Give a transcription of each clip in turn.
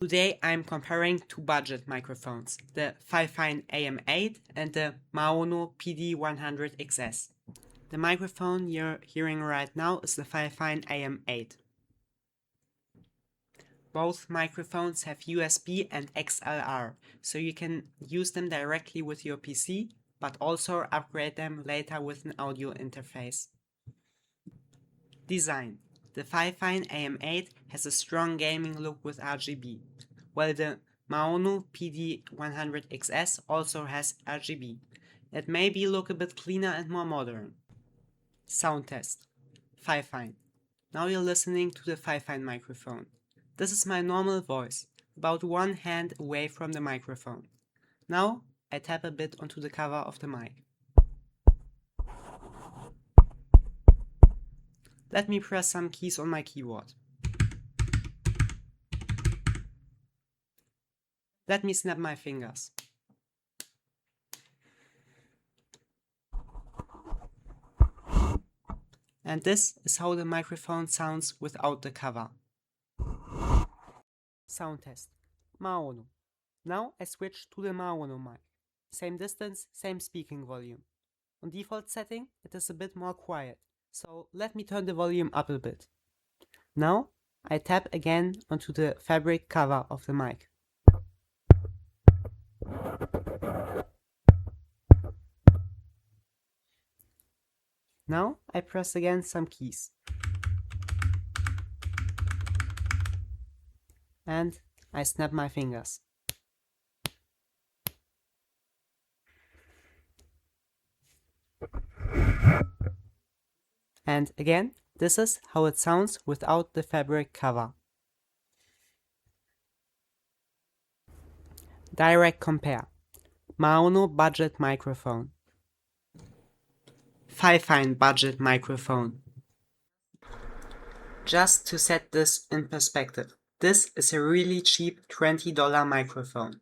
Today I'm comparing two budget microphones, the Fifine AM8 and the Maono PD100XS. The microphone you're hearing right now is the Fifine AM8. Both microphones have USB and XLR, so you can use them directly with your PC, but also upgrade them later with an audio interface. Design. The Fifine AM8 has a strong gaming look with RGB, while the Maono PD100XS also has RGB. It maybe look a bit cleaner and more modern. Sound test. Fifine. Now you're listening to the Fifine microphone. This is my normal voice, about one hand away from the microphone. Now I tap a bit onto the cover of the mic. Let me press some keys on my keyboard. Let me snap my fingers. And this is how the microphone sounds without the cover. Sound test. Maono. Now I switch to the Maono mic. Same distance, same speaking volume. On default setting, it is a bit more quiet. So let me turn the volume up a bit. Now I tap again onto the fabric cover of the mic. Now I press again some keys. And I snap my fingers. And again, this is how it sounds without the fabric cover. Direct compare. Maono budget microphone. Fifine budget microphone. Just to set this in perspective, this is a really cheap $20 microphone.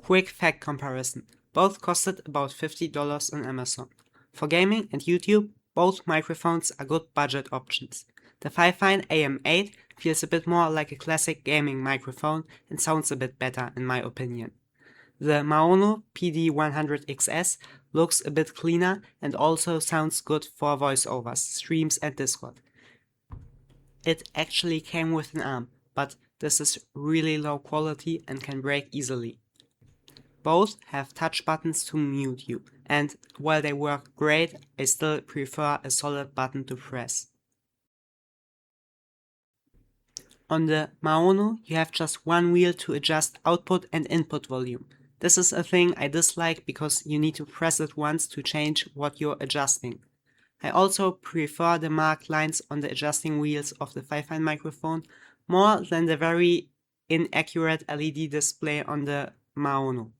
Quick fact comparison. Both costed about $50 on Amazon. For gaming and YouTube, both microphones are good budget options. The Fifine AM8 feels a bit more like a classic gaming microphone and sounds a bit better in my opinion. The Maono PD100XS looks a bit cleaner and also sounds good for voiceovers, streams and Discord. It actually came with an arm, but this is really low quality and can break easily. Both have touch buttons to mute you, and while they work great, I still prefer a solid button to press. On the Maono, you have just one wheel to adjust output and input volume. This is a thing I dislike because you need to press it once to change what you're adjusting. I also prefer the marked lines on the adjusting wheels of the Fifine microphone more than the very inaccurate LED display on the Maono.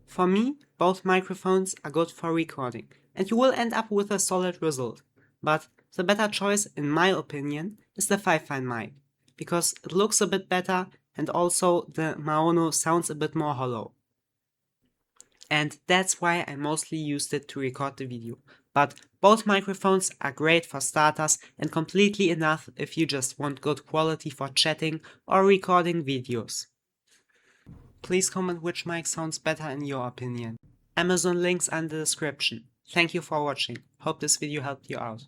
For me, both microphones are good for recording, and you will end up with a solid result. But the better choice, in my opinion, is the Fifine mic, because it looks a bit better and also the Maono sounds a bit more hollow. And that's why I mostly used it to record the video. But both microphones are great for starters and completely enough if you just want good quality for chatting or recording videos. Please comment which mic sounds better in your opinion. Amazon links are in the description. Thank you for watching. Hope this video helped you out.